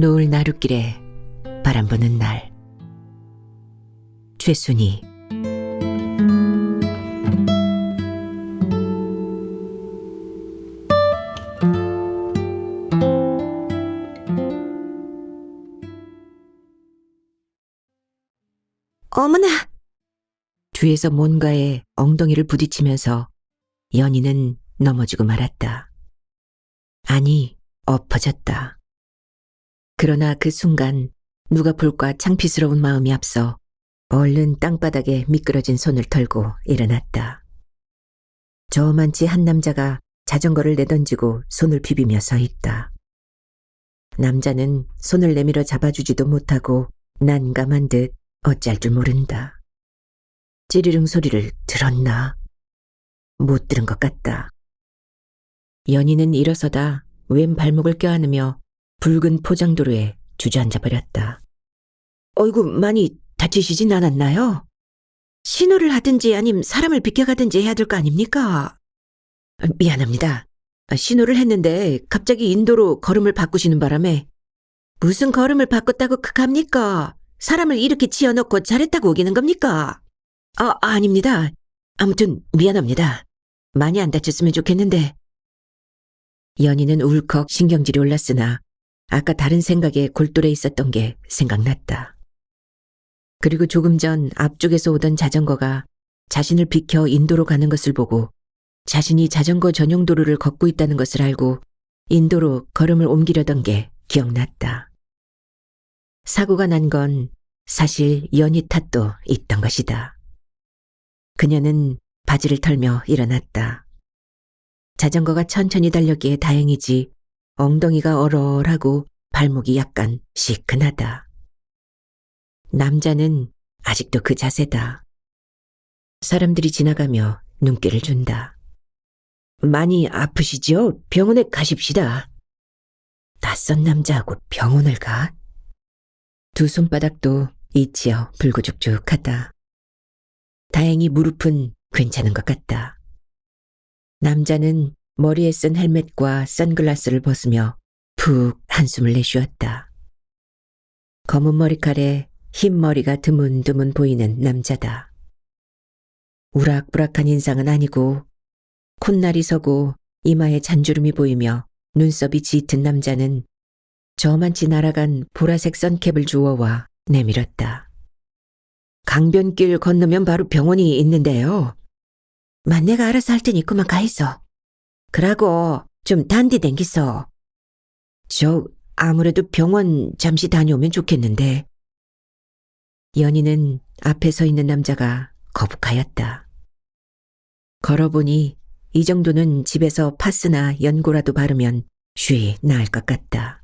노을 나룻길에 바람 부는 날. 최순희. 어머나! 뒤에서 뭔가에 엉덩이를 부딪히면서 연희는 넘어지고 말았다. 아니, 엎어졌다. 그러나 그 순간 누가 볼까 창피스러운 마음이 앞서 얼른 땅바닥에 미끄러진 손을 털고 일어났다. 저만치 한 남자가 자전거를 내던지고 손을 비비며 서 있다. 남자는 손을 내밀어 잡아주지도 못하고 난감한 듯 어찌할 줄 모른다. 찌르릉 소리를 들었나? 못 들은 것 같다. 연희는 일어서다 왼 발목을 껴안으며 붉은 포장도로에 주저앉아 버렸다. 어이구, 많이 다치시진 않았나요? 신호를 하든지 아님 사람을 비켜가든지 해야 될 거 아닙니까? 미안합니다. 신호를 했는데 갑자기 인도로 걸음을 바꾸시는 바람에. 무슨 걸음을 바꿨다고 극합니까? 사람을 이렇게 치어놓고 잘했다고 우기는 겁니까? 아닙니다. 아무튼 미안합니다. 많이 안 다쳤으면 좋겠는데. 연희는 울컥 신경질이 올랐으나 아까 다른 생각에 골똘해 있었던 게 생각났다. 그리고 조금 전 앞쪽에서 오던 자전거가 자신을 비켜 인도로 가는 것을 보고 자신이 자전거 전용 도로를 걷고 있다는 것을 알고 인도로 걸음을 옮기려던 게 기억났다. 사고가 난 건 사실 연희 탓도 있던 것이다. 그녀는 바지를 털며 일어났다. 자전거가 천천히 달렸기에 다행이지 엉덩이가 얼얼하고 발목이 약간 시큰하다. 남자는 아직도 그 자세다. 사람들이 지나가며 눈길을 준다. 많이 아프시죠? 병원에 가십시다. 낯선 남자하고 병원을 가? 두 손바닥도 이치어 불구죽죽하다. 다행히 무릎은 괜찮은 것 같다. 남자는 머리에 쓴 헬멧과 선글라스를 벗으며 푹 한숨을 내쉬었다. 검은 머리칼에 흰 머리가 드문드문 보이는 남자다. 우락부락한 인상은 아니고 콧날이 서고 이마에 잔주름이 보이며 눈썹이 짙은 남자는 저만치 날아간 보라색 선캡을 주워와 내밀었다. 강변길 건너면 바로 병원이 있는데요. 만내가 알아서 할 테니 그만 가 있어. 그러고 좀 단디 댕기소. 저 아무래도 병원 잠시 다녀오면 좋겠는데. 연희는 앞에 서 있는 남자가 거북하였다. 걸어보니 이 정도는 집에서 파스나 연고라도 바르면 쉬 나을 것 같다.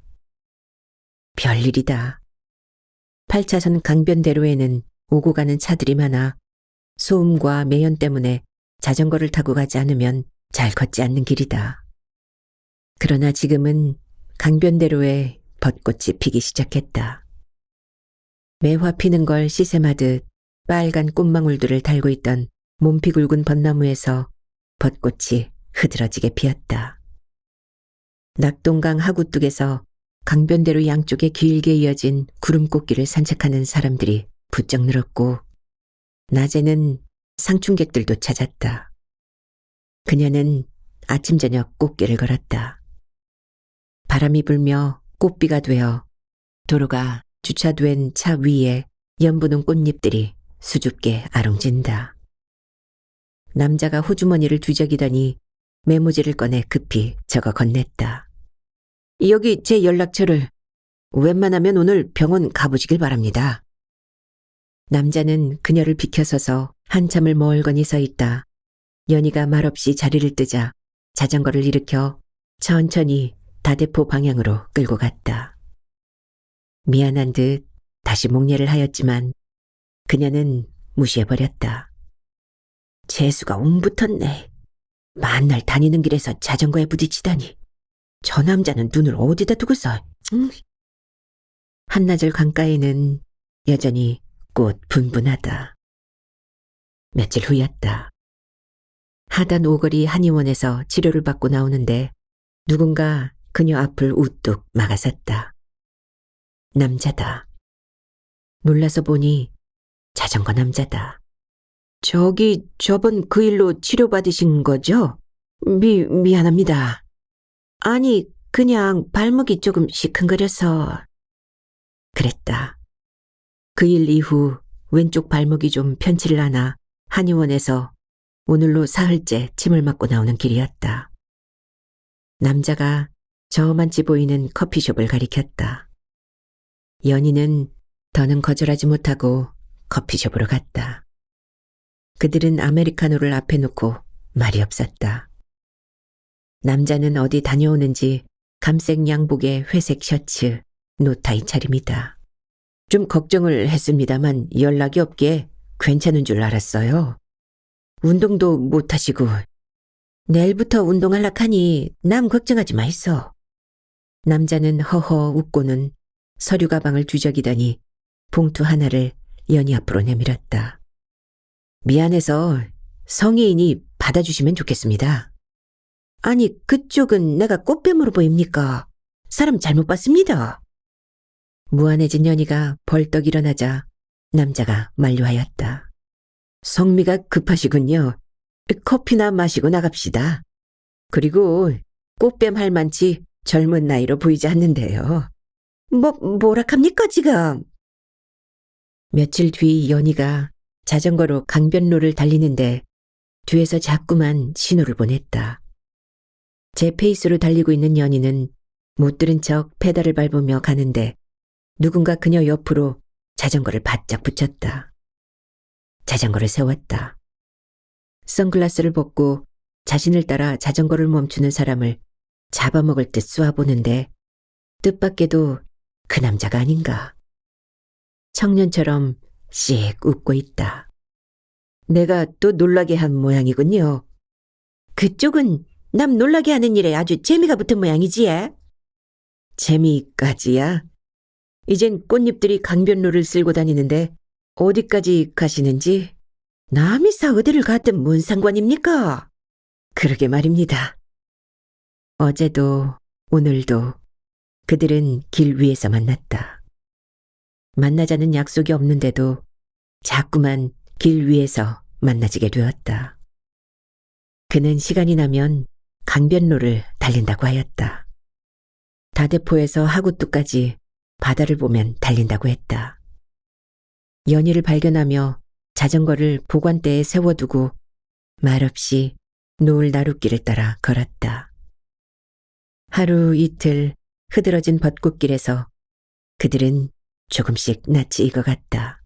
별일이다. 8차선 강변대로에는 오고 가는 차들이 많아 소음과 매연 때문에 자전거를 타고 가지 않으면 잘 걷지 않는 길이다. 그러나 지금은 강변대로에 벚꽃이 피기 시작했다. 매화 피는 걸 시샘하듯 빨간 꽃망울들을 달고 있던 몸피 굵은 벚나무에서 벚꽃이 흐드러지게 피었다. 낙동강 하구뚝에서 강변대로 양쪽에 길게 이어진 구름꽃길을 산책하는 사람들이 부쩍 늘었고 낮에는 상춘객들도 찾았다. 그녀는 아침 저녁 꽃길을 걸었다. 바람이 불며 꽃비가 되어 도로가 주차된 차 위에 연분홍 꽃잎들이 수줍게 아롱진다. 남자가 호주머니를 뒤적이더니 메모지를 꺼내 급히 적어 건넸다. 여기 제 연락처를. 웬만하면 오늘 병원 가보시길 바랍니다. 남자는 그녀를 비켜서서 한참을 멀거니 서 있다. 연희가 말없이 자리를 뜨자 자전거를 일으켜 천천히 다대포 방향으로 끌고 갔다. 미안한 듯 다시 목례를 하였지만 그녀는 무시해버렸다. 재수가 웅붙었네. 만날 다니는 길에서 자전거에 부딪히다니. 저 남자는 눈을 어디다 두고서. 한나절 강가에는 여전히 꽃 분분하다. 며칠 후였다. 하단 오거리 한의원에서 치료를 받고 나오는데 누군가 그녀 앞을 우뚝 막아섰다. 남자다. 놀라서 보니 자전거 남자다. 저기 저번 그 일로 치료받으신 거죠? 미안합니다. 아니, 그냥 발목이 조금 시큰거려서. 그랬다. 그 일 이후 왼쪽 발목이 좀 편치를 않아 한의원에서 오늘로 사흘째 침을 맞고 나오는 길이었다. 남자가 저만치 보이는 커피숍을 가리켰다. 연희는 더는 거절하지 못하고 커피숍으로 갔다. 그들은 아메리카노를 앞에 놓고 말이 없었다. 남자는 어디 다녀오는지 감색 양복에 회색 셔츠, 노타이 차림이다. 좀 걱정을 했습니다만 연락이 없기에 괜찮은 줄 알았어요. 운동도 못하시고. 내일부터 운동할라 하니 남 걱정하지 마이소. 남자는 허허 웃고는 서류 가방을 뒤적이더니 봉투 하나를 연희 앞으로 내밀었다. 미안해서 성의인이 받아주시면 좋겠습니다. 아니, 그쪽은 내가 꽃뱀으로 보입니까? 사람 잘못 봤습니다. 무안해진 연희가 벌떡 일어나자 남자가 만류하였다. 성미가 급하시군요. 커피나 마시고 나갑시다. 그리고 꽃뱀 할만치 젊은 나이로 보이지 않는데요. 뭐락합니까 지금? 며칠 뒤 연희가 자전거로 강변로를 달리는데 뒤에서 자꾸만 신호를 보냈다. 제 페이스로 달리고 있는 연희는 못 들은 척 페달을 밟으며 가는데 누군가 그녀 옆으로 자전거를 바짝 붙였다. 자전거를 세웠다. 선글라스를 벗고 자신을 따라 자전거를 멈추는 사람을 잡아먹을 듯 쏘아보는데 뜻밖에도 그 남자가 아닌가. 청년처럼 씩 웃고 있다. 내가 또 놀라게 한 모양이군요. 그쪽은 남 놀라게 하는 일에 아주 재미가 붙은 모양이지. 재미까지야? 이젠 꽃잎들이 강변로를 쓸고 다니는데 어디까지 가시는지 남이사 어디를 갔든 뭔 상관입니까? 그러게 말입니다. 어제도 오늘도 그들은 길 위에서 만났다. 만나자는 약속이 없는데도 자꾸만 길 위에서 만나지게 되었다. 그는 시간이 나면 강변로를 달린다고 하였다. 다대포에서 하구뚜까지 바다를 보면 달린다고 했다. 연희를 발견하며 자전거를 보관대에 세워두고 말없이 노을 나룻길을 따라 걸었다. 하루 이틀 흐드러진 벚꽃길에서 그들은 조금씩 낯이 익어갔다.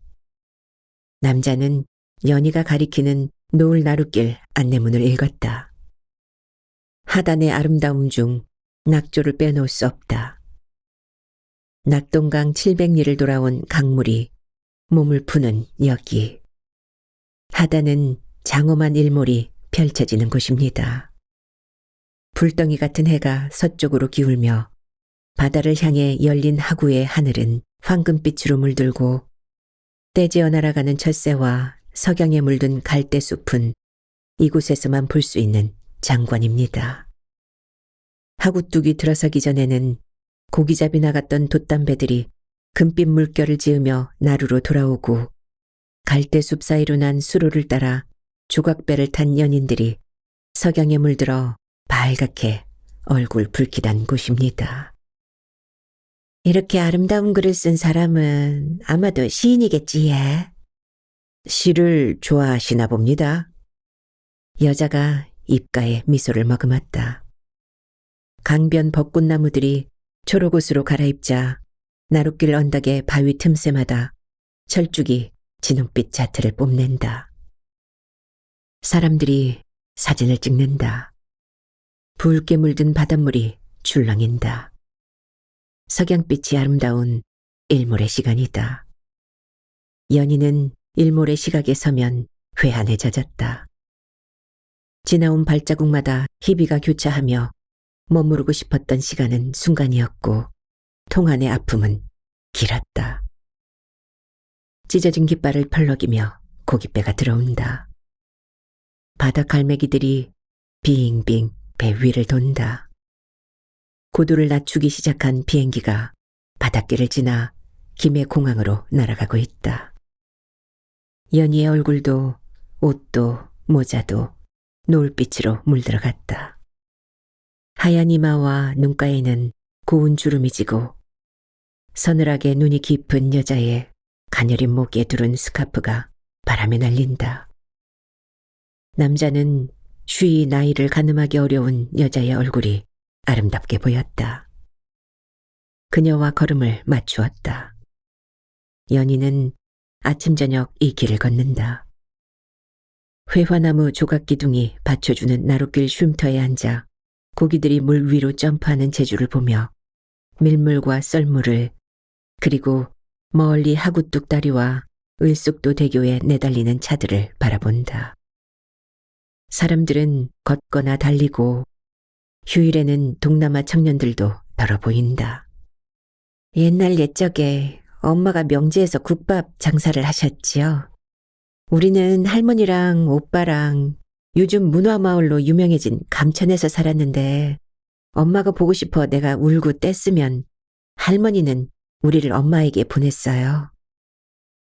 남자는 연희가 가리키는 노을 나룻길 안내문을 읽었다. 하단의 아름다움 중 낙조를 빼놓을 수 없다. 낙동강 700리를 돌아온 강물이 몸을 푸는 여기. 하단은 장엄한 일몰이 펼쳐지는 곳입니다. 불덩이 같은 해가 서쪽으로 기울며 바다를 향해 열린 하구의 하늘은 황금빛으로 물들고 떼지어 날아가는 철새와 석양에 물든 갈대숲은 이곳에서만 볼 수 있는 장관입니다. 하구뚝이 들어서기 전에는 고기잡이 나갔던 돛담배들이 금빛 물결을 지으며 나루로 돌아오고 갈대숲 사이로 난 수로를 따라 조각배를 탄 연인들이 석양에 물들어 발갛게 얼굴 붉히던 곳입니다. 이렇게 아름다운 글을 쓴 사람은 아마도 시인이겠지, 예? 시를 좋아하시나 봅니다. 여자가 입가에 미소를 머금었다. 강변 벚꽃나무들이 초록옷으로 갈아입자 나룻길 언덕의 바위 틈새마다 철쭉이 진홍빛 자태를 뽐낸다. 사람들이 사진을 찍는다. 붉게 물든 바닷물이 출렁인다. 석양빛이 아름다운 일몰의 시간이다. 연희는 일몰의 시각에 서면 회한에 젖었다. 지나온 발자국마다 희비가 교차하며 머무르고 싶었던 시간은 순간이었고 통안의 아픔은 길었다. 찢어진 깃발을 펄럭이며 고깃배가 들어온다. 바다 갈매기들이 빙빙 배 위를 돈다. 고도를 낮추기 시작한 비행기가 바닷길을 지나 김해 공항으로 날아가고 있다. 연희의 얼굴도 옷도 모자도 노을빛으로 물들어갔다. 하얀 이마와 눈가에는 고운 주름이 지고 서늘하게 눈이 깊은 여자의 가녀린 목에 두른 스카프가 바람에 날린다. 남자는 쉬이 나이를 가늠하기 어려운 여자의 얼굴이 아름답게 보였다. 그녀와 걸음을 맞추었다. 연희는 아침 저녁 이 길을 걷는다. 회화나무 조각 기둥이 받쳐주는 나룻길 쉼터에 앉아 고기들이 물 위로 점프하는 재주를 보며 밀물과 썰물을 그리고 멀리 하구뚝 다리와 을숙도 대교에 내달리는 차들을 바라본다. 사람들은 걷거나 달리고 휴일에는 동남아 청년들도 덜어 보인다. 옛날 옛적에 엄마가 명지에서 국밥 장사를 하셨지요. 우리는 할머니랑 오빠랑 요즘 문화마을로 유명해진 감천에서 살았는데 엄마가 보고 싶어 내가 울고 뗐으면 할머니는 우리를 엄마에게 보냈어요.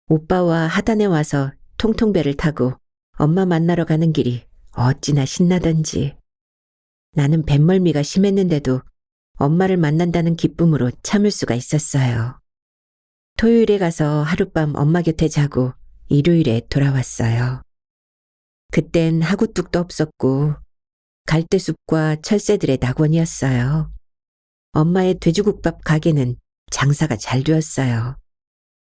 오빠와 하단에 와서 통통배를 타고 엄마 만나러 가는 길이 어찌나 신나던지. 나는 뱃멀미가 심했는데도 엄마를 만난다는 기쁨으로 참을 수가 있었어요. 토요일에 가서 하룻밤 엄마 곁에 자고 일요일에 돌아왔어요. 그땐 하구뚝도 없었고 갈대숲과 철새들의 낙원이었어요. 엄마의 돼지국밥 가게는 장사가 잘 되었어요.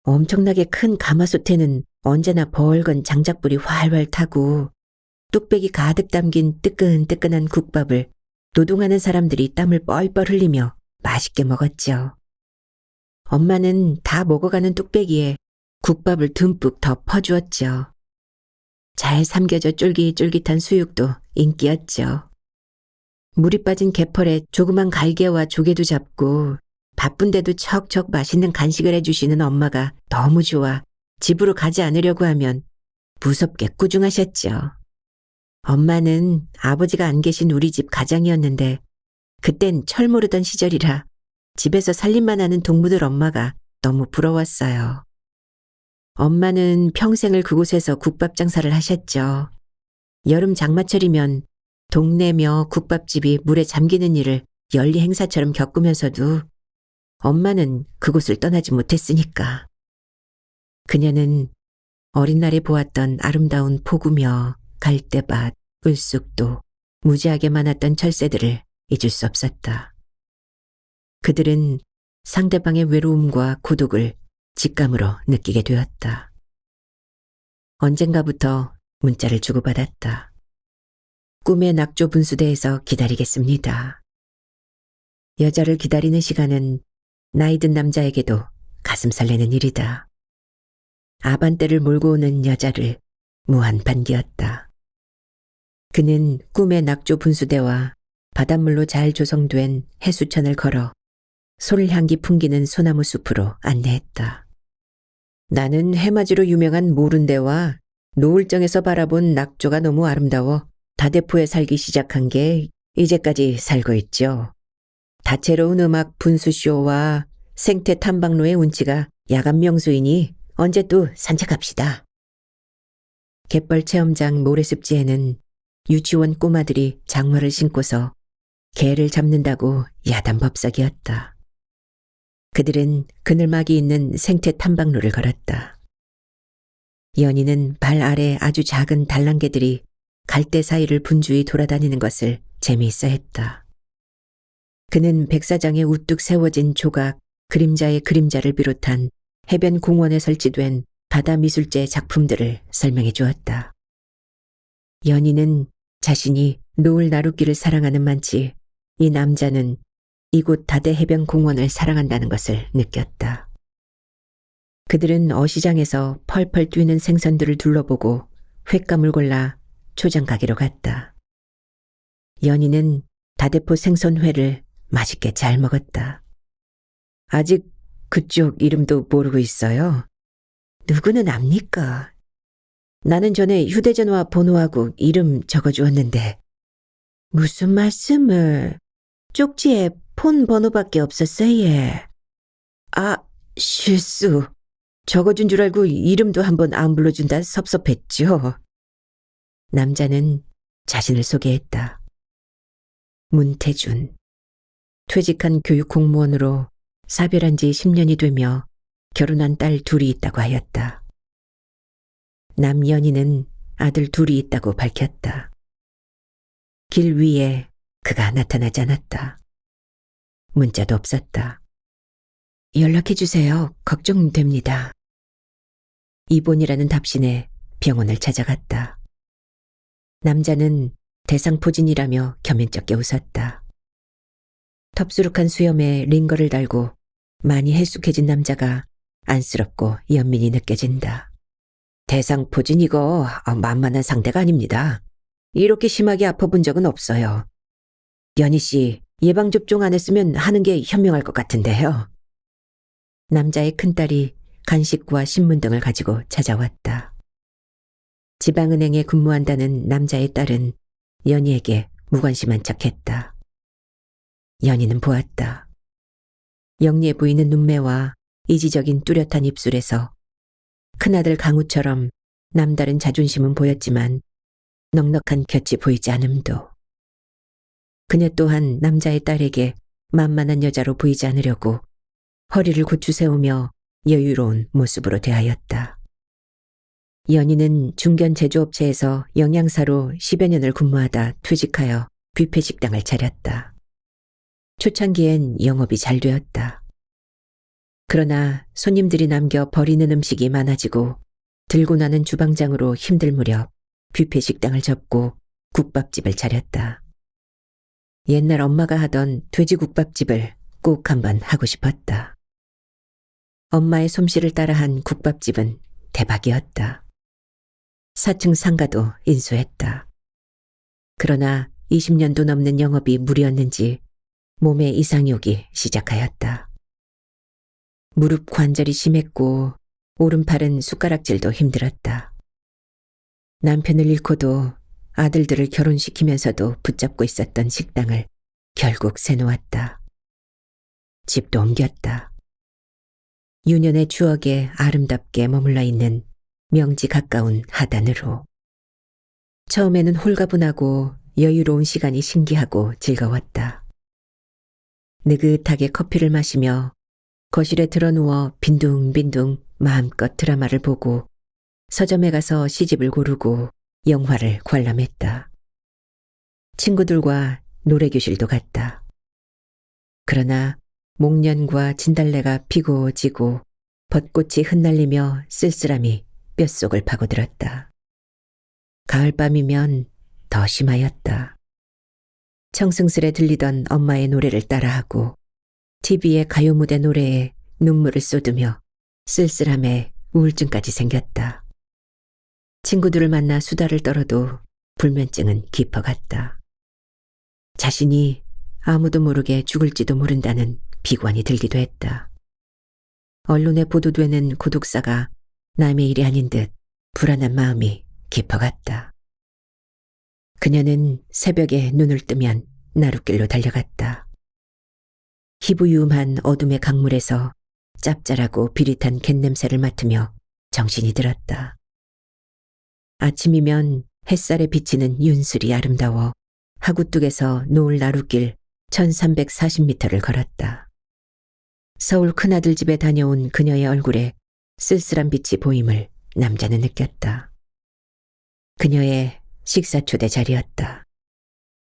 엄청나게 큰 가마솥에는 언제나 벌건 장작불이 활활 타고 뚝배기 가득 담긴 뜨끈뜨끈한 국밥을 노동하는 사람들이 땀을 뻘뻘 흘리며 맛있게 먹었죠. 엄마는 다 먹어가는 뚝배기에 국밥을 듬뿍 더 퍼주었죠. 잘 삼겨져 쫄깃쫄깃한 수육도 인기였죠. 물이 빠진 개펄에 조그만 갈개와 조개도 잡고 바쁜데도 척척 맛있는 간식을 해주시는 엄마가 너무 좋아 집으로 가지 않으려고 하면 무섭게 꾸중하셨죠. 엄마는 아버지가 안 계신 우리 집 가장이었는데 그땐 철 모르던 시절이라 집에서 살림만 하는 동무들 엄마가 너무 부러웠어요. 엄마는 평생을 그곳에서 국밥 장사를 하셨죠. 여름 장마철이면 동네며 국밥집이 물에 잠기는 일을 연리 행사처럼 겪으면서도 엄마는 그곳을 떠나지 못했으니까. 그녀는 어린 날에 보았던 아름다운 포구며 갈대밭, 을쑥도 무지하게 많았던 철새들을 잊을 수 없었다. 그들은 상대방의 외로움과 고독을 직감으로 느끼게 되었다. 언젠가부터 문자를 주고받았다. 꿈의 낙조 분수대에서 기다리겠습니다. 여자를 기다리는 시간은 나이든 남자에게도 가슴 설레는 일이다. 아반떼를 몰고 오는 여자를 무한 반기였다. 그는 꿈의 낙조 분수대와 바닷물로 잘 조성된 해수천을 걸어 솔향기 풍기는 소나무 숲으로 안내했다. 나는 해맞이로 유명한 모른대와 노을정에서 바라본 낙조가 너무 아름다워 다대포에 살기 시작한 게 이제까지 살고 있죠. 다채로운 음악 분수쇼와 생태 탐방로의 운치가 야간 명소이니 언제 또 산책합시다. 갯벌 체험장 모래습지에는 유치원 꼬마들이 장화를 신고서 개를 잡는다고 야단법석이었다. 그들은 그늘막이 있는 생태 탐방로를 걸었다. 연희는 발 아래 아주 작은 달랑개들이 갈대 사이를 분주히 돌아다니는 것을 재미있어 했다. 그는 백사장에 우뚝 세워진 조각, 그림자의 그림자를 비롯한 해변 공원에 설치된 바다 미술제 작품들을 설명해 주었다. 연희는 자신이 노을 나룻길을 사랑하는 만치 이 남자는 이곳 다대 해변 공원을 사랑한다는 것을 느꼈다. 그들은 어시장에서 펄펄 뛰는 생선들을 둘러보고 횟감을 골라 초장 가게로 갔다. 연희는 다대포 생선회를 맛있게 잘 먹었다. 아직 그쪽 이름도 모르고 있어요. 누구는 압니까? 나는 전에 휴대전화 번호하고 이름 적어주었는데. 무슨 말씀을? 쪽지에 폰 번호밖에 없었어요. 아, 실수. 적어준 줄 알고 이름도 한번 안 불러준다 섭섭했죠. 남자는 자신을 소개했다. 문태준. 퇴직한 교육 공무원으로 사별한 지 10년이 되며 결혼한 딸 둘이 있다고 하였다. 남연희는 아들 둘이 있다고 밝혔다. 길 위에 그가 나타나지 않았다. 문자도 없었다. 연락해주세요. 걱정됩니다. 입원이라는 답신에 병원을 찾아갔다. 남자는 대상포진이라며 겸연쩍게 웃었다. 텁수룩한 수염에 링거를 달고 많이 해숙해진 남자가 안쓰럽고 연민이 느껴진다. 대상포진 이거 만만한 상대가 아닙니다. 이렇게 심하게 아파본 적은 없어요. 연희 씨, 예방접종 안 했으면 하는 게 현명할 것 같은데요. 남자의 큰딸이 간식과 신문 등을 가지고 찾아왔다. 지방은행에 근무한다는 남자의 딸은 연희에게 무관심한 척했다. 연희는 보았다. 영리해 보이는 눈매와 이지적인 뚜렷한 입술에서 큰아들 강우처럼 남다른 자존심은 보였지만 넉넉한 곁이 보이지 않음도. 그녀 또한 남자의 딸에게 만만한 여자로 보이지 않으려고 허리를 고추 세우며 여유로운 모습으로 대하였다. 연희는 중견 제조업체에서 영양사로 10여 년을 근무하다 퇴직하여 뷔페 식당을 차렸다. 초창기엔 영업이 잘 되었다. 그러나 손님들이 남겨 버리는 음식이 많아지고 들고 나는 주방장으로 힘들 무렵 뷔페 식당을 접고 국밥집을 차렸다. 옛날 엄마가 하던 돼지국밥집을 꼭 한번 하고 싶었다. 엄마의 솜씨를 따라한 국밥집은 대박이었다. 4층 상가도 인수했다. 그러나 20년도 넘는 영업이 무리였는지 몸에 이상이 오기 시작하였다. 무릎 관절이 심했고 오른팔은 숟가락질도 힘들었다. 남편을 잃고도 아들들을 결혼시키면서도 붙잡고 있었던 식당을 결국 세놓았다. 집도 옮겼다. 유년의 추억에 아름답게 머물러 있는 명지 가까운 하단으로. 처음에는 홀가분하고 여유로운 시간이 신기하고 즐거웠다. 느긋하게 커피를 마시며 거실에 드러누워 빈둥빈둥 마음껏 드라마를 보고 서점에 가서 시집을 고르고 영화를 관람했다. 친구들과 노래교실도 갔다. 그러나 목련과 진달래가 피고 지고 벚꽃이 흩날리며 쓸쓸함이 뼛속을 파고들었다. 가을밤이면 더 심하였다. 청승스레 들리던 엄마의 노래를 따라하고 TV의 가요 무대 노래에 눈물을 쏟으며 쓸쓸함에 우울증까지 생겼다. 친구들을 만나 수다를 떨어도 불면증은 깊어갔다. 자신이 아무도 모르게 죽을지도 모른다는 비관이 들기도 했다. 언론에 보도되는 고독사가 남의 일이 아닌 듯 불안한 마음이 깊어갔다. 그녀는 새벽에 눈을 뜨면 나룻길로 달려갔다. 희부유음한 어둠의 강물에서 짭짤하고 비릿한 갯냄새를 맡으며 정신이 들었다. 아침이면 햇살에 비치는 윤슬이 아름다워 하구뚝에서 노을 나룻길 1340m를 걸었다. 서울 큰아들 집에 다녀온 그녀의 얼굴에 쓸쓸한 빛이 보임을 남자는 느꼈다. 그녀의 식사 초대 자리였다.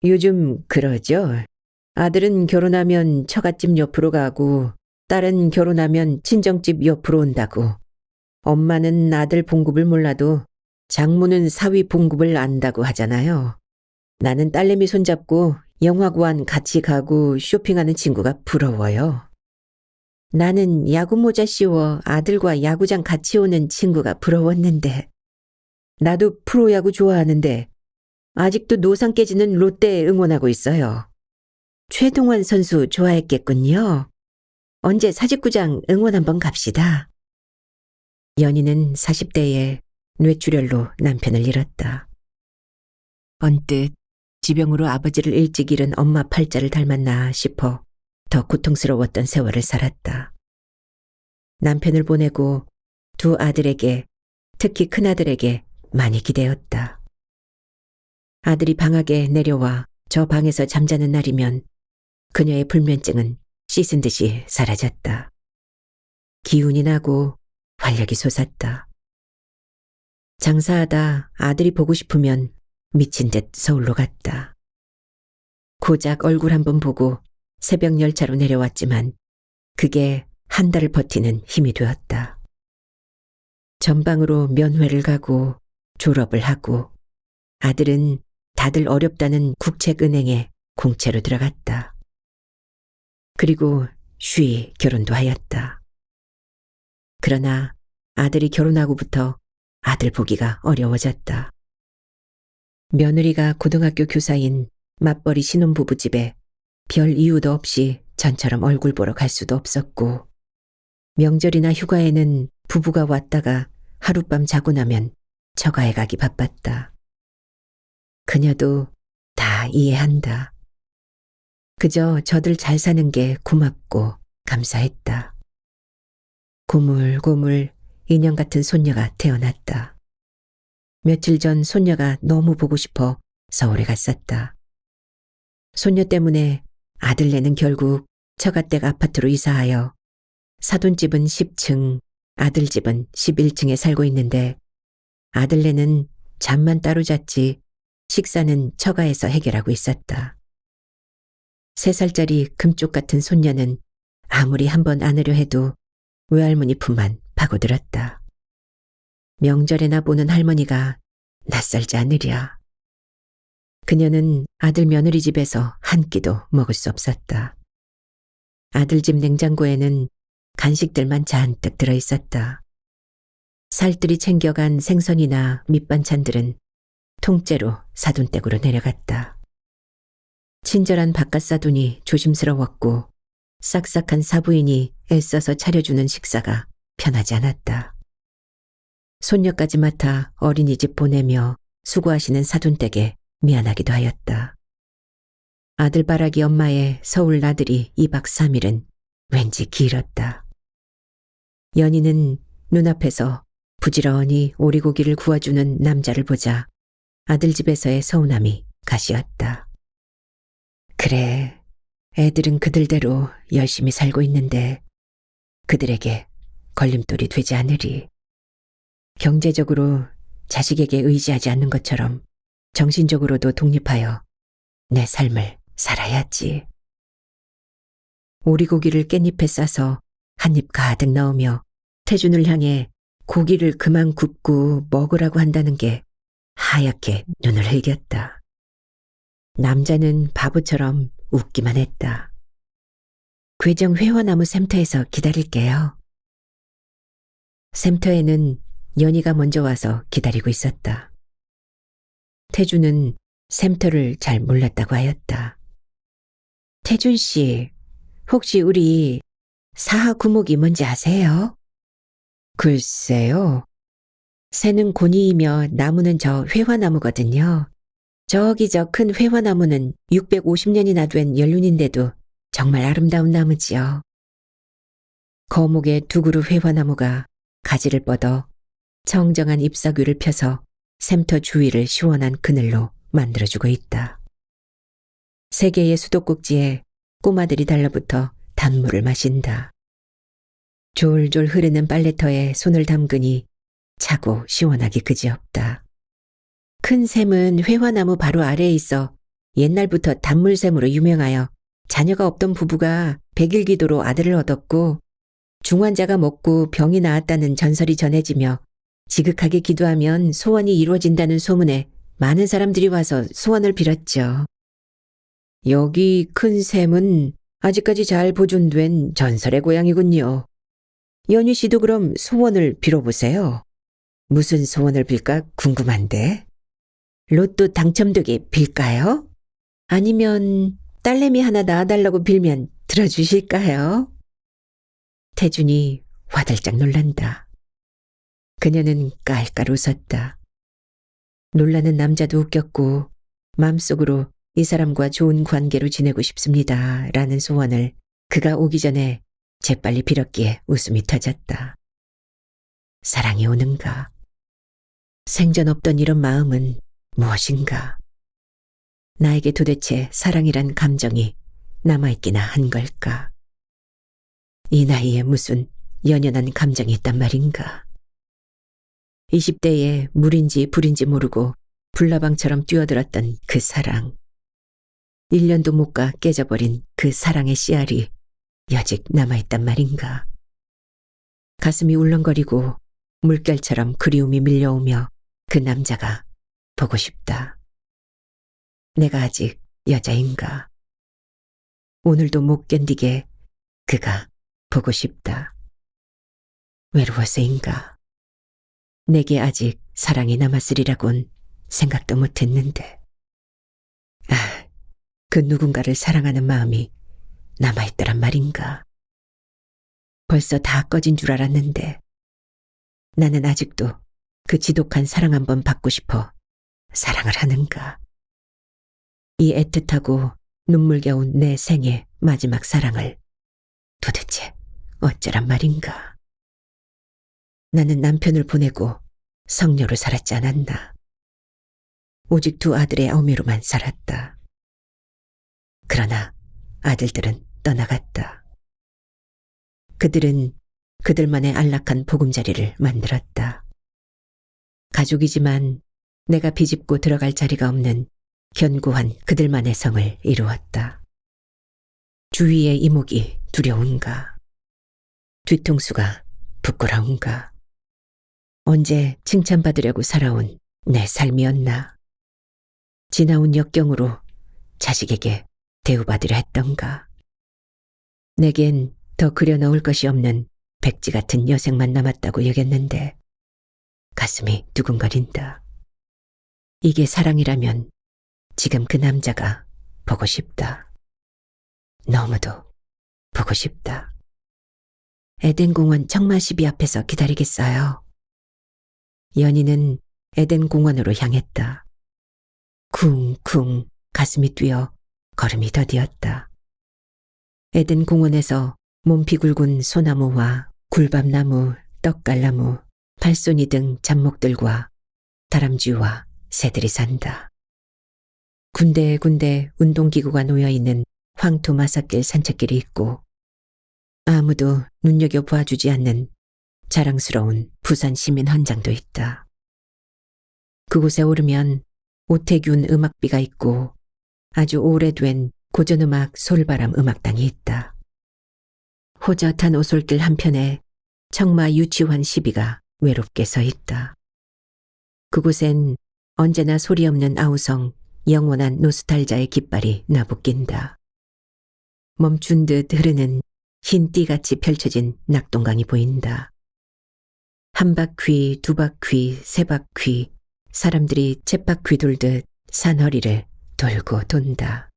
요즘 그러죠. 아들은 결혼하면 처갓집 옆으로 가고 딸은 결혼하면 친정집 옆으로 온다고. 엄마는 아들 봉급을 몰라도 장모는 사위 봉급을 안다고 하잖아요. 나는 딸내미 손잡고 영화관 같이 가고 쇼핑하는 친구가 부러워요. 나는 야구 모자 씌워 아들과 야구장 같이 오는 친구가 부러웠는데. 나도 프로야구 좋아하는데 아직도 노상 깨지는 롯데 응원하고 있어요. 최동원 선수 좋아했겠군요. 언제 사직구장 응원 한번 갑시다. 연희는 40대에 뇌출혈로 남편을 잃었다. 언뜻 지병으로 아버지를 일찍 잃은 엄마 팔자를 닮았나 싶어 더 고통스러웠던 세월을 살았다. 남편을 보내고 두 아들에게, 특히 큰아들에게 많이 기대었다. 아들이 방학에 내려와 저 방에서 잠자는 날이면 그녀의 불면증은 씻은 듯이 사라졌다. 기운이 나고 활력이 솟았다. 장사하다 아들이 보고 싶으면 미친 듯 서울로 갔다. 고작 얼굴 한번 보고 새벽 열차로 내려왔지만 그게 한 달을 버티는 힘이 되었다. 전방으로 면회를 가고 졸업을 하고 아들은 다들 어렵다는 국책은행에 공채로 들어갔다. 그리고 쉬이 결혼도 하였다. 그러나 아들이 결혼하고부터 아들 보기가 어려워졌다. 며느리가 고등학교 교사인 맞벌이 신혼부부 집에 별 이유도 없이 전처럼 얼굴 보러 갈 수도 없었고 명절이나 휴가에는 부부가 왔다가 하룻밤 자고 나면 처가에 가기 바빴다. 그녀도 다 이해한다. 그저 저들 잘 사는 게 고맙고 감사했다. 고물고물 인형 같은 손녀가 태어났다. 며칠 전 손녀가 너무 보고 싶어 서울에 갔었다. 손녀 때문에 아들네는 결국 처가댁 아파트로 이사하여 사돈집은 10층, 아들집은 11층에 살고 있는데 아들네는 잠만 따로 잤지 식사는 처가에서 해결하고 있었다. 3살짜리 금쪽 같은 손녀는 아무리 한번 안으려 해도 외할머니 품만 파고들었다. 명절에나 보는 할머니가 낯설지 않으랴. 그녀는 아들 며느리 집에서 한 끼도 먹을 수 없었다. 아들 집 냉장고에는 간식들만 잔뜩 들어있었다. 살뜰히 챙겨간 생선이나 밑반찬들은 통째로 사돈댁으로 내려갔다. 친절한 바깥사돈이 조심스러웠고 싹싹한 사부인이 애써서 차려주는 식사가 편하지 않았다. 손녀까지 맡아 어린이집 보내며 수고하시는 사돈댁에 미안하기도 하였다. 아들바라기 엄마의 서울 나들이 2박 3일은 왠지 길었다. 연희는 눈앞에서 부지런히 오리고기를 구워주는 남자를 보자 아들 집에서의 서운함이 가시었다. 그래, 애들은 그들대로 열심히 살고 있는데 그들에게 걸림돌이 되지 않으리. 경제적으로 자식에게 의지하지 않는 것처럼 정신적으로도 독립하여 내 삶을 살아야지. 오리고기를 깻잎에 싸서 한 입 가득 넣으며 태준을 향해 고기를 그만 굽고 먹으라고 한다는 게 하얗게 눈을 흘겼다. 남자는 바보처럼 웃기만 했다. 괴정 회화나무 샘터에서 기다릴게요. 샘터에는 연희가 먼저 와서 기다리고 있었다. 태준은 샘터를 잘 몰랐다고 하였다. 태준 씨, 혹시 우리 사하 구목이 뭔지 아세요? 글쎄요. 새는 고니이며 나무는 저 회화나무거든요. 저기 저 큰 회화나무는 650년이나 된 연륜인데도 정말 아름다운 나무지요. 거목의 두 그루 회화나무가 가지를 뻗어 청정한 잎사귀를 펴서 샘터 주위를 시원한 그늘로 만들어주고 있다. 세 개의 수도꼭지에 꼬마들이 달라붙어 단물을 마신다. 졸졸 흐르는 빨래터에 손을 담그니 차고 시원하기 그지없다. 큰 샘은 회화나무 바로 아래에 있어 옛날부터 단물샘으로 유명하여 자녀가 없던 부부가 백일기도로 아들을 얻었고 중환자가 먹고 병이 나았다는 전설이 전해지며 지극하게 기도하면 소원이 이루어진다는 소문에 많은 사람들이 와서 소원을 빌었죠. 여기 큰 샘은 아직까지 잘 보존된 전설의 고향이군요. 연희 씨도 그럼 소원을 빌어보세요. 무슨 소원을 빌까 궁금한데. 로또 당첨되게 빌까요? 아니면 딸내미 하나 낳아달라고 빌면 들어주실까요? 태준이 화들짝 놀란다. 그녀는 깔깔 웃었다. 놀라는 남자도 웃겼고 마음속으로 이 사람과 좋은 관계로 지내고 싶습니다 라는 소원을 그가 오기 전에 재빨리 빌었기에 웃음이 터졌다. 사랑이 오는가? 생전 없던 이런 마음은 무엇인가? 나에게 도대체 사랑이란 감정이 남아있기나 한 걸까? 이 나이에 무슨 연연한 감정이 있단 말인가? 20대에 물인지 불인지 모르고 불나방처럼 뛰어들었던 그 사랑. 1년도 못 가 깨져버린 그 사랑의 씨알이 여직 남아있단 말인가? 가슴이 울렁거리고 물결처럼 그리움이 밀려오며 그 남자가 보고 싶다. 내가 아직 여자인가? 오늘도 못 견디게 그가 보고 싶다. 외로워서인가? 내게 아직 사랑이 남았으리라곤 생각도 못했는데. 아, 그 누군가를 사랑하는 마음이 남아있더란 말인가? 벌써 다 꺼진 줄 알았는데 나는 아직도 그 지독한 사랑 한번 받고 싶어 사랑을 하는가? 이 애틋하고 눈물겨운 내 생의 마지막 사랑을 도대체 어쩌란 말인가? 나는 남편을 보내고 성녀로 살았지 않았나? 오직 2 아들의 어미로만 살았다. 그러나 아들들은 떠나갔다. 그들은 그들만의 안락한 보금자리를 만들었다. 가족이지만 내가 비집고 들어갈 자리가 없는 견고한 그들만의 성을 이루었다. 주위의 이목이 두려운가? 뒤통수가 부끄러운가? 언제 칭찬받으려고 살아온 내 삶이었나? 지나온 역경으로 자식에게 대우받으려 했던가? 내겐 더 그려넣을 것이 없는 백지 같은 여생만 남았다고 여겼는데 가슴이 두근거린다. 이게 사랑이라면 지금 그 남자가 보고 싶다. 너무도 보고 싶다. 에덴공원 청마시비 앞에서 기다리겠어요. 연희는 에덴공원으로 향했다. 쿵쿵 가슴이 뛰어 걸음이 더디었다. 에덴공원에서 몸피 굵은 소나무와 굴밥나무, 떡갈나무, 팔손이 등 잡목들과 다람쥐와 새들이 산다. 군데군데 운동기구가 놓여있는 황토 마사길 산책길이 있고 아무도 눈여겨보아주지 않는 자랑스러운 부산 시민 헌장도 있다. 그곳에 오르면 오태균 음악비가 있고 아주 오래된 고전음악 솔바람 음악당이 있다. 호젓한 오솔길 한편에 청마 유치환 시비가 외롭게 서 있다. 그곳엔 언제나 소리 없는 아우성 영원한 노스탈자의 깃발이 나부낀다. 멈춘 듯 흐르는 흰 띠같이 펼쳐진 낙동강이 보인다. 한 바퀴, 2 바퀴, 3 바퀴, 사람들이 쳇바퀴 돌듯 산허리를 돌고 돈다.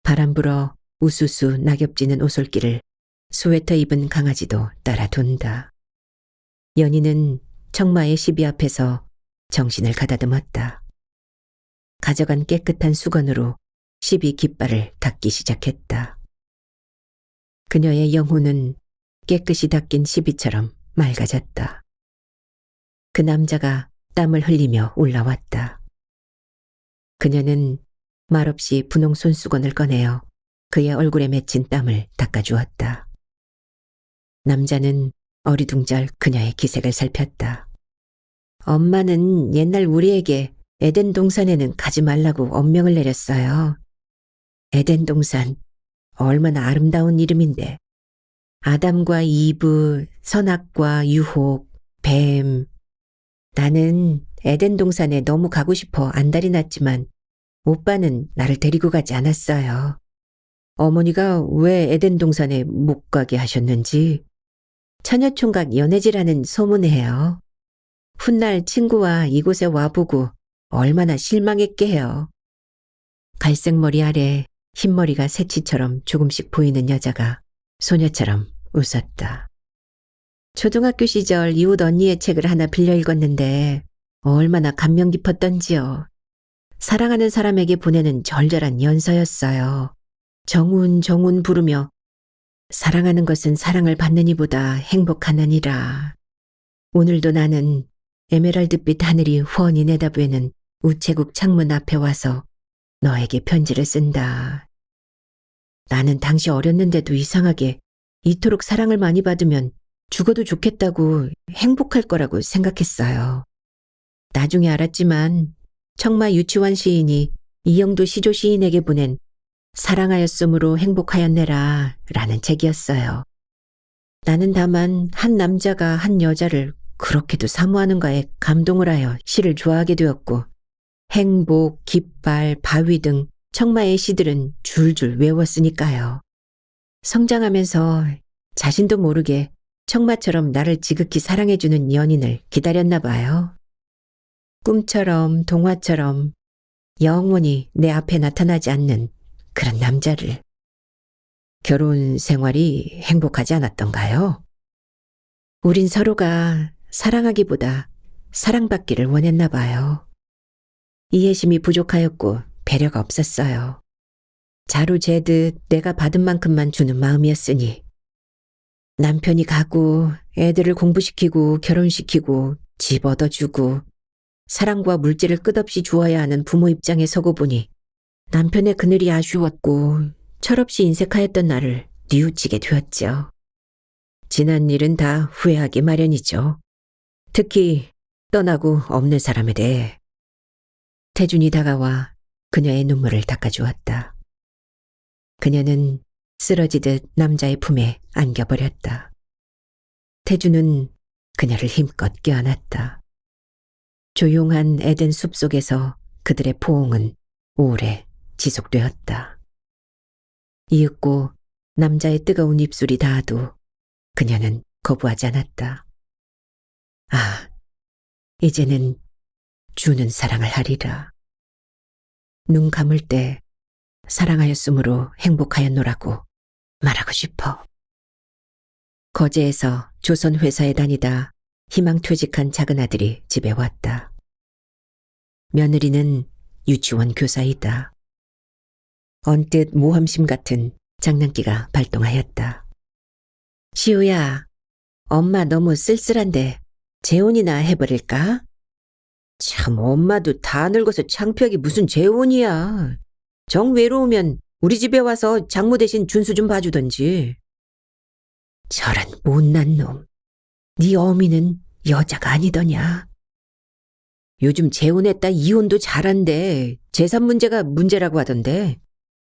바람 불어 우수수 낙엽지는 오솔길을 스웨터 입은 강아지도 따라 돈다. 연희는 청마의 시비 앞에서 정신을 가다듬었다. 가져간 깨끗한 수건으로 시비 깃발을 닦기 시작했다. 그녀의 영혼은 깨끗이 닦인 시비처럼 맑아졌다. 그 남자가 땀을 흘리며 올라왔다. 그녀는 말없이 분홍 손수건을 꺼내어 그의 얼굴에 맺힌 땀을 닦아주었다. 남자는 어리둥절 그녀의 기색을 살폈다. 엄마는 옛날 우리에게 에덴 동산에는 가지 말라고 엄명을 내렸어요. 에덴 동산, 얼마나 아름다운 이름인데. 아담과 이브, 선악과 유혹, 뱀. 나는 에덴 동산에 너무 가고 싶어 안달이 났지만 오빠는 나를 데리고 가지 않았어요. 어머니가 왜 에덴 동산에 못 가게 하셨는지 처녀총각 연애지라는 소문해요. 훗날 친구와 이곳에 와보고 얼마나 실망했게 해요. 갈색 머리 아래 흰머리가 새치처럼 조금씩 보이는 여자가 소녀처럼 웃었다. 초등학교 시절 이웃 언니의 책을 하나 빌려 읽었는데 얼마나 감명 깊었던지요. 사랑하는 사람에게 보내는 절절한 연서였어요. 정운 정운 부르며 사랑하는 것은 사랑을 받는 이보다 행복하느니라. 오늘도 나는 에메랄드빛 하늘이 훤히 내다보이는 우체국 창문 앞에 와서 너에게 편지를 쓴다. 나는 당시 어렸는데도 이상하게 이토록 사랑을 많이 받으면 죽어도 좋겠다고 행복할 거라고 생각했어요. 나중에 알았지만 청마 유치원 시인이 이영도 시조 시인에게 보낸 사랑하였으므로 행복하였네라 라는 책이었어요. 나는 다만 한 남자가 한 여자를 그렇게도 사모하는가에 감동을 하여 시를 좋아하게 되었고 행복, 깃발, 바위 등 청마의 시들은 줄줄 외웠으니까요. 성장하면서 자신도 모르게 청마처럼 나를 지극히 사랑해주는 연인을 기다렸나 봐요. 꿈처럼 동화처럼 영원히 내 앞에 나타나지 않는 그런 남자를. 결혼 생활이 행복하지 않았던가요? 우린 서로가 사랑하기보다 사랑받기를 원했나 봐요. 이해심이 부족하였고 배려가 없었어요. 자루 재듯 내가 받은 만큼만 주는 마음이었으니 남편이 가고 애들을 공부시키고 결혼시키고 집 얻어주고 사랑과 물질을 끝없이 주어야 하는 부모 입장에 서고 보니 남편의 그늘이 아쉬웠고 철없이 인색하였던 나를 뉘우치게 되었죠. 지난 일은 다 후회하기 마련이죠. 특히 떠나고 없는 사람에 대해. 태준이 다가와 그녀의 눈물을 닦아주었다. 그녀는 쓰러지듯 남자의 품에 안겨버렸다. 태준은 그녀를 힘껏 껴안았다. 조용한 에덴 숲속에서 그들의 포옹은 오래 지속되었다. 이윽고 남자의 뜨거운 입술이 닿아도 그녀는 거부하지 않았다. 아, 이제는 주는 사랑을 하리라. 눈 감을 때 사랑하였으므로 행복하였노라고 말하고 싶어. 거제에서 조선 회사에 다니다 희망퇴직한 작은 아들이 집에 왔다. 며느리는 유치원 교사이다. 언뜻 모험심 같은 장난기가 발동하였다. 시우야, 엄마 너무 쓸쓸한데 재혼이나 해버릴까? 참 엄마도 다 늙어서 창피하게 무슨 재혼이야. 정 외로우면 우리 집에 와서 장모 대신 준수 좀 봐주던지. 저런 못난 놈. 네 어미는 여자가 아니더냐. 요즘 재혼했다 이혼도 잘한대. 재산 문제가 문제라고 하던데.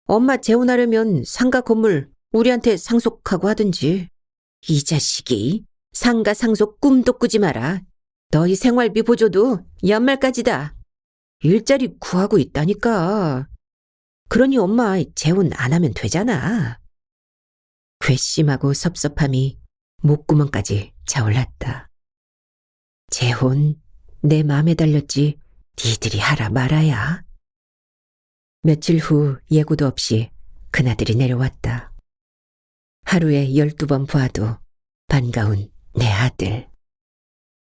엄마 재혼하려면 상가 건물 우리한테 상속하고 하든지. 이 자식이 상가 상속 꿈도 꾸지 마라. 너희 생활비 보조도 연말까지다. 일자리 구하고 있다니까. 그러니 엄마 재혼 안 하면 되잖아. 괘씸하고 섭섭함이 목구멍까지 차올랐다. 재혼 내 마음에 달렸지 니들이 하라 말아야. 며칠 후 예고도 없이 그나들이 내려왔다. 하루에 12번 보아도 반가운 내 아들.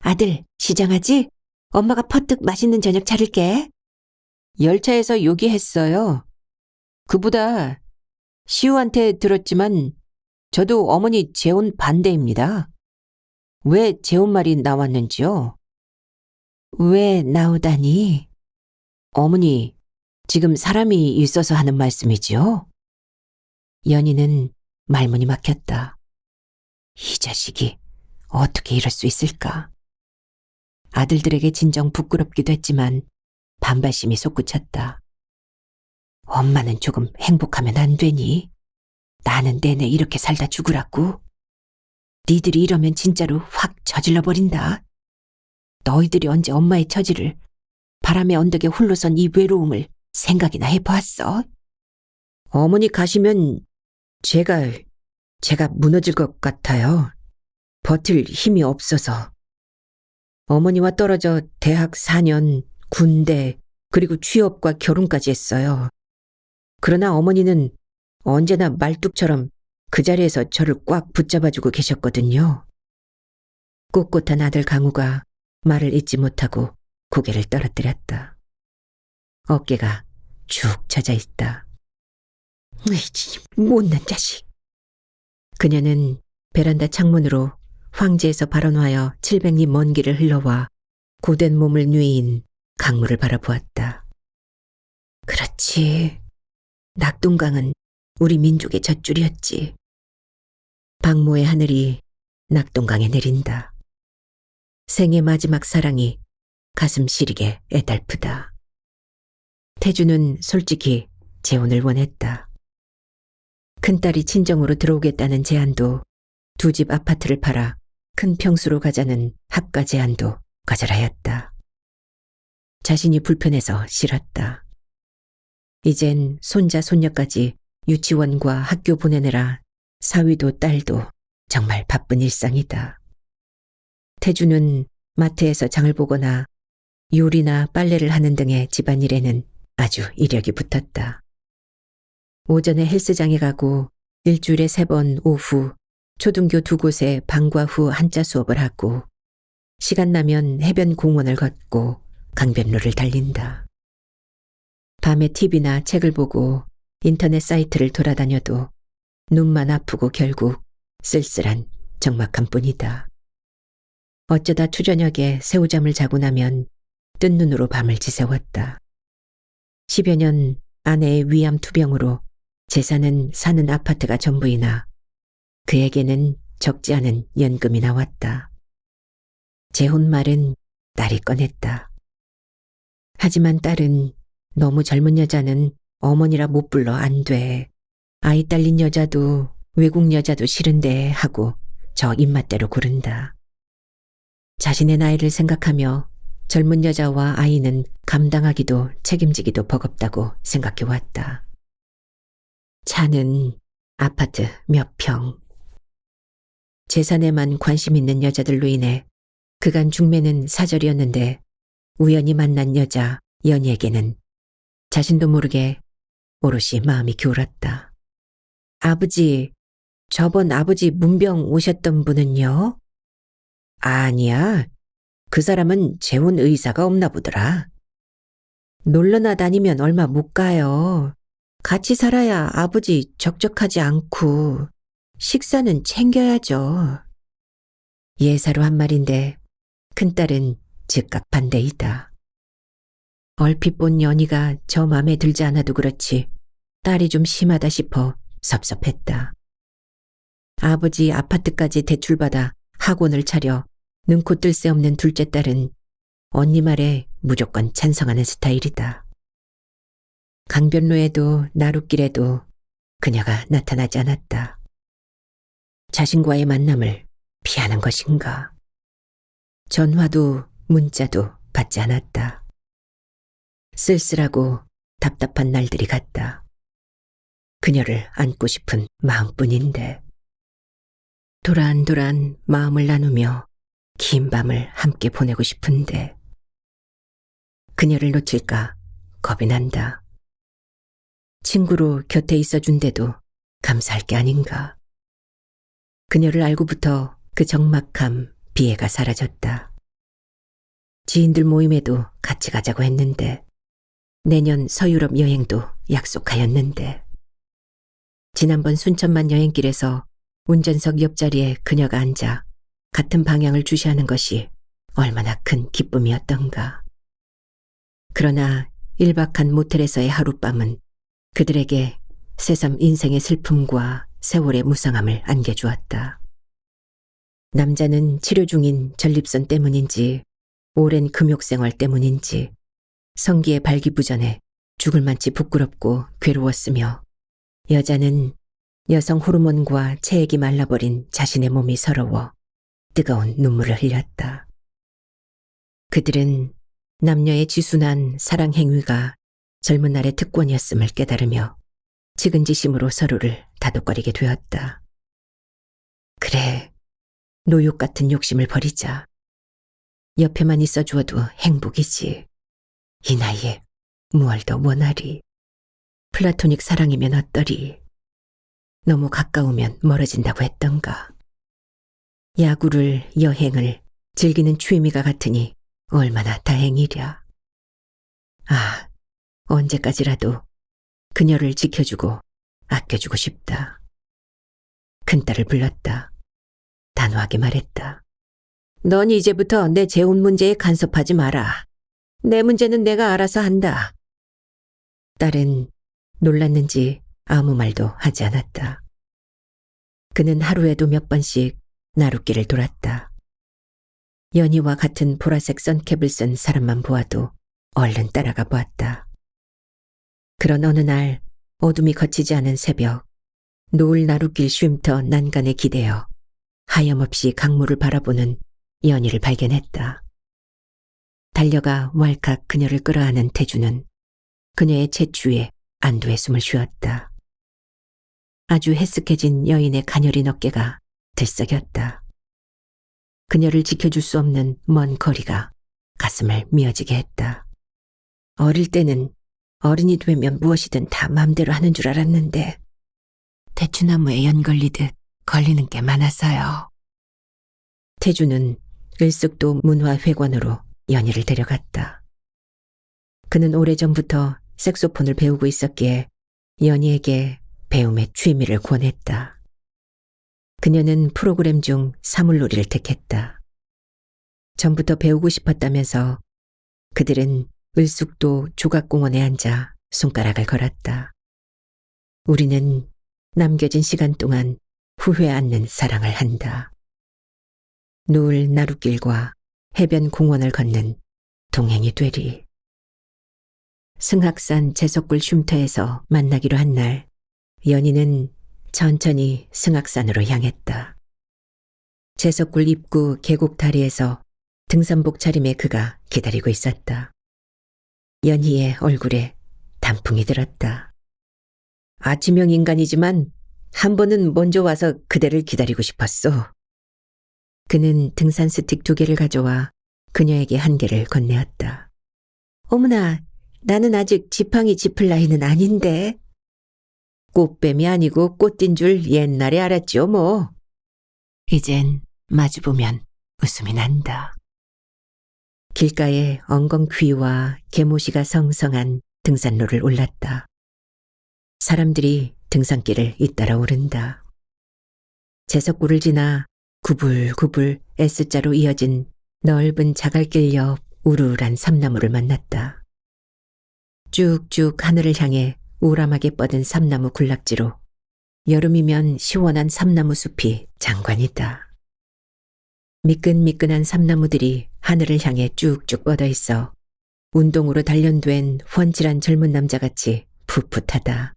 아들, 시장하지? 엄마가 퍼뜩 맛있는 저녁 차릴게. 열차에서 요기했어요. 그보다 시우한테 들었지만 저도 어머니 재혼 반대입니다. 왜 재혼 말이 나왔는지요? 왜 나오다니? 어머니, 지금 사람이 있어서 하는 말씀이지요? 연희는 말문이 막혔다. 이 자식이 어떻게 이럴 수 있을까? 아들들에게 진정 부끄럽기도 했지만 반발심이 솟구쳤다. 엄마는 조금 행복하면 안 되니? 나는 내내 이렇게 살다 죽으라고? 니들이 이러면 진짜로 확 저질러버린다. 너희들이 언제 엄마의 처지를, 바람의 언덕에 홀로 선 이 외로움을 생각이나 해보았어? 어머니 가시면 제가 무너질 것 같아요. 버틸 힘이 없어서. 어머니와 떨어져 대학 4년, 군대, 그리고 취업과 결혼까지 했어요. 그러나 어머니는 언제나 말뚝처럼 그 자리에서 저를 꽉 붙잡아주고 계셨거든요. 꼿꼿한 아들 강우가 말을 잇지 못하고 고개를 떨어뜨렸다. 어깨가 축 처져 있다. 못난 자식. 그녀는 베란다 창문으로 황제에서 발원하여 700리 먼 길을 흘러와 고된 몸을 누이인 강물을 바라보았다. 그렇지. 낙동강은 우리 민족의 젖줄이었지. 박모의 하늘이 낙동강에 내린다. 생의 마지막 사랑이 가슴 시리게 애달프다. 태주는 솔직히 재혼을 원했다. 큰딸이 친정으로 들어오겠다는 제안도, 두 집 아파트를 팔아 큰 평수로 가자는 합가 제안도 거절하였다. 자신이 불편해서 싫었다. 이젠 손자 손녀까지 유치원과 학교 보내느라 사위도 딸도 정말 바쁜 일상이다. 태주는 마트에서 장을 보거나 요리나 빨래를 하는 등의 집안일에는 아주 이력이 붙었다. 오전에 헬스장에 가고 일주일에 3번 오후 초등교 2곳에 방과 후 한자 수업을 하고 시간 나면 해변 공원을 걷고 강변로를 달린다. 밤에 TV나 책을 보고 인터넷 사이트를 돌아다녀도 눈만 아프고 결국 쓸쓸한 적막함 뿐이다. 어쩌다 추저녁에 새우잠을 자고 나면 뜬 눈으로 밤을 지새웠다. 10여 년 아내의 위암 투병으로 재산은 사는 아파트가 전부이나 그에게는 적지 않은 연금이 나왔다. 재혼 말은 딸이 꺼냈다. 하지만 딸은 너무 젊은 여자는 어머니라 못 불러 안 돼. 아이 딸린 여자도 외국 여자도 싫은데 하고 저 입맛대로 고른다. 자신의 나이를 생각하며 젊은 여자와 아이는 감당하기도 책임지기도 버겁다고 생각해왔다. 차는 아파트 몇 평. 재산에만 관심 있는 여자들로 인해 그간 중매는 사절이었는데 우연히 만난 여자 연희에게는 자신도 모르게 오롯이 마음이 기울었다. 아버지, 저번 아버지 문병 오셨던 분은요? 아니야. 그 사람은 재혼 의사가 없나 보더라. 놀러나 다니면 얼마 못 가요. 같이 살아야 아버지 적적하지 않고 식사는 챙겨야죠. 예사로 한 말인데 큰딸은 즉각 반대이다. 얼핏 본 연희가 저 맘에 들지 않아도 그렇지 딸이 좀 심하다 싶어 섭섭했다. 아버지 아파트까지 대출받아 학원을 차려 능코 뜰 새 없는 둘째 딸은 언니 말에 무조건 찬성하는 스타일이다. 강변로에도 나룻길에도 그녀가 나타나지 않았다. 자신과의 만남을 피하는 것인가. 전화도 문자도 받지 않았다. 쓸쓸하고 답답한 날들이 갔다. 그녀를 안고 싶은 마음뿐인데. 도란도란 마음을 나누며 긴 밤을 함께 보내고 싶은데 그녀를 놓칠까 겁이 난다. 친구로 곁에 있어준데도 감사할 게 아닌가. 그녀를 알고부터 그 적막함, 비애가 사라졌다. 지인들 모임에도 같이 가자고 했는데 내년 서유럽 여행도 약속하였는데 지난번 순천만 여행길에서 운전석 옆자리에 그녀가 앉아 같은 방향을 주시하는 것이 얼마나 큰 기쁨이었던가. 그러나 1박한 모텔에서의 하룻밤은 그들에게 새삼 인생의 슬픔과 세월의 무상함을 안겨주었다. 남자는 치료 중인 전립선 때문인지 오랜 금욕생활 때문인지 성기의 발기부전에 죽을 만치 부끄럽고 괴로웠으며 여자는 여성 호르몬과 체액이 말라버린 자신의 몸이 서러워 뜨거운 눈물을 흘렸다. 그들은 남녀의 지순한 사랑 행위가 젊은 날의 특권이었음을 깨달으며 측은지심으로 서로를 다독거리게 되었다. 그래, 노욕 같은 욕심을 버리자. 옆에만 있어주어도 행복이지. 이 나이에 무얼 더 원하리. 플라토닉 사랑이면 어떠리. 너무 가까우면 멀어진다고 했던가. 야구를, 여행을 즐기는 취미가 같으니 얼마나 다행이랴. 아, 언제까지라도 그녀를 지켜주고 아껴주고 싶다. 큰딸을 불렀다. 단호하게 말했다. 넌 이제부터 내 재혼 문제에 간섭하지 마라. 내 문제는 내가 알아서 한다. 딸은 놀랐는지 아무 말도 하지 않았다. 그는 하루에도 몇 번씩 나룻길을 돌았다. 연희와 같은 보라색 선캡을 쓴 사람만 보아도 얼른 따라가 보았다. 그런 어느 날 어둠이 거치지 않은 새벽, 노을 나룻길 쉼터 난간에 기대어 하염없이 강물을 바라보는 연희를 발견했다. 달려가 왈칵 그녀를 끌어안은 태주는 그녀의 채추에 안도의 숨을 쉬었다. 아주 해쓱해진 여인의 가녀린 어깨가 들썩였다. 그녀를 지켜줄 수 없는 먼 거리가 가슴을 미어지게 했다. 어릴 때는 어른이 되면 무엇이든 다 마음대로 하는 줄 알았는데 대추나무에 연 걸리듯 걸리는 게 많았어요. 태주는 을숙도 문화회관으로 연희를 데려갔다. 그는 오래전부터 색소폰을 배우고 있었기에 연희에게 배움의 취미를 권했다. 그녀는 프로그램 중 사물놀이를 택했다. 전부터 배우고 싶었다면서 그들은 을숙도 조각공원에 앉아 손가락을 걸었다. 우리는 남겨진 시간 동안 후회 않는 사랑을 한다. 노을 나룻길과 해변 공원을 걷는 동행이 되리. 승학산 제석굴 쉼터에서 만나기로 한 날, 연희는 천천히 승학산으로 향했다. 제석굴 입구 계곡 다리에서 등산복 차림의 그가 기다리고 있었다. 연희의 얼굴에 단풍이 들었다. 아침형 인간이지만 한 번은 먼저 와서 그대를 기다리고 싶었어. 그는 등산 스틱 2개를 가져와 그녀에게 한 개를 건네었다. 어머나, 나는 아직 지팡이 짚을 나이는 아닌데. 꽃뱀이 아니고 꽃딘 줄 옛날에 알았죠 뭐. 이젠 마주보면 웃음이 난다. 길가에 엉겅퀴와 개모시가 성성한 등산로를 올랐다. 사람들이 등산길을 잇따라 오른다. 제석굴을 지나 구불구불 S자로 이어진 넓은 자갈길 옆 우르르한 삼나무를 만났다. 쭉쭉 하늘을 향해 우람하게 뻗은 삼나무 군락지로 여름이면 시원한 삼나무 숲이 장관이다. 미끈미끈한 삼나무들이 하늘을 향해 쭉쭉 뻗어 있어 운동으로 단련된 훤칠한 젊은 남자같이 풋풋하다.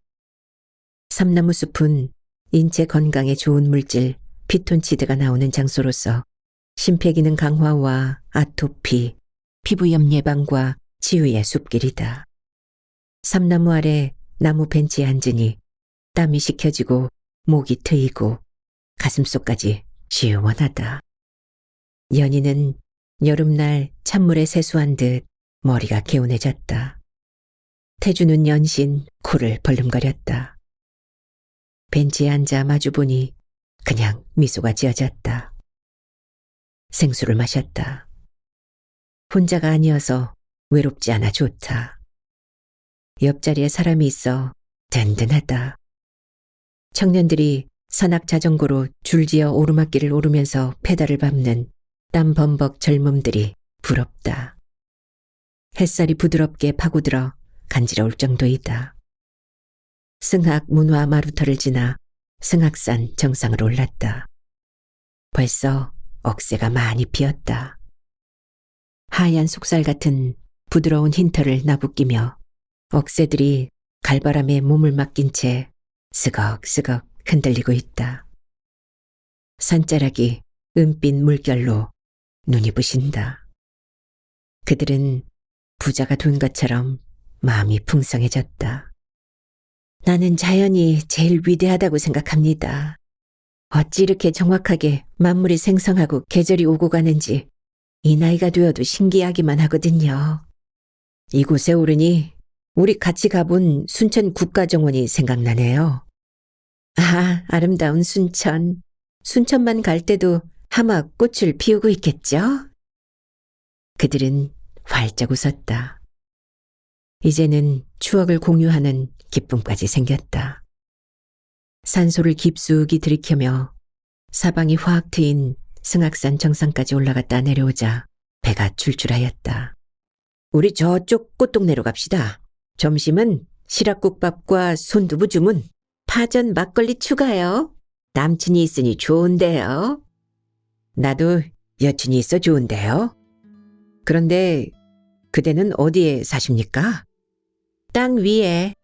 삼나무 숲은 인체 건강에 좋은 물질 피톤치드가 나오는 장소로서 심폐기능 강화와 아토피, 피부염 예방과 치유의 숲길이다. 삼나무 아래 나무 벤치에 앉으니 땀이 식혀지고 목이 트이고 가슴속까지 시원하다. 연희는 여름날 찬물에 세수한 듯 머리가 개운해졌다. 태주는 연신 코를 벌름거렸다. 벤치에 앉아 마주보니 그냥 미소가 지어졌다. 생수를 마셨다. 혼자가 아니어서 외롭지 않아 좋다. 옆자리에 사람이 있어 든든하다. 청년들이 산악 자전거로 줄지어 오르막길을 오르면서 페달을 밟는 땀 범벅 젊음들이 부럽다. 햇살이 부드럽게 파고들어 간지러울 정도이다. 승학 문화 마루터를 지나 승학산 정상으로 올랐다. 벌써 억새가 많이 피었다. 하얀 속살 같은 부드러운 흰털을 나부끼며 억새들이 갈바람에 몸을 맡긴 채 스걱스걱 흔들리고 있다. 산자락이 은빛 물결로 눈이 부신다. 그들은 부자가 된 것처럼 마음이 풍성해졌다. 나는 자연이 제일 위대하다고 생각합니다. 어찌 이렇게 정확하게 만물이 생성하고 계절이 오고 가는지 이 나이가 되어도 신기하기만 하거든요. 이곳에 오르니 우리 같이 가본 순천 국가정원이 생각나네요. 아, 아름다운 순천. 순천만 갈 때도 아마 꽃을 피우고 있겠죠? 그들은 활짝 웃었다. 이제는 추억을 공유하는 기쁨까지 생겼다. 산소를 깊숙이 들이켜며 사방이 확 트인 승악산 정상까지 올라갔다 내려오자 배가 출출하였다. 우리 저쪽 꽃동네로 갑시다. 점심은 시락국밥과 손두부 주문, 파전 막걸리 추가요. 남친이 있으니 좋은데요. 나도 여친이 있어 좋은데요. 그런데 그대는 어디에 사십니까? 땅 위에.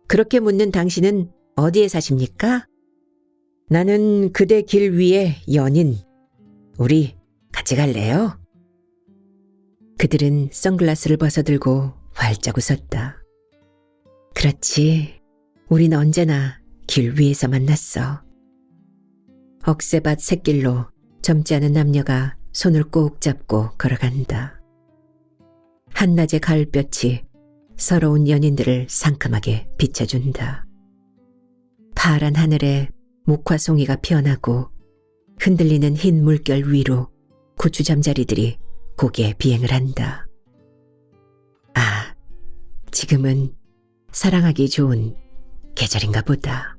그렇게 묻는 당신은 어디에 사십니까? 나는 그대 길 위에 연인. 우리 같이 갈래요? 그들은 선글라스를 벗어들고 활짝 웃었다. 그렇지. 우린 언제나 길 위에서 만났어. 억새밭 샛길로 젊지 않은 남녀가 손을 꼭 잡고 걸어간다. 한낮의 가을볕이 서러운 연인들을 상큼하게 비춰준다. 파란 하늘에 목화송이가 피어나고 흔들리는 흰 물결 위로 고추 잠자리들이 고개 비행을 한다. 아, 지금은 사랑하기 좋은 계절인가 보다.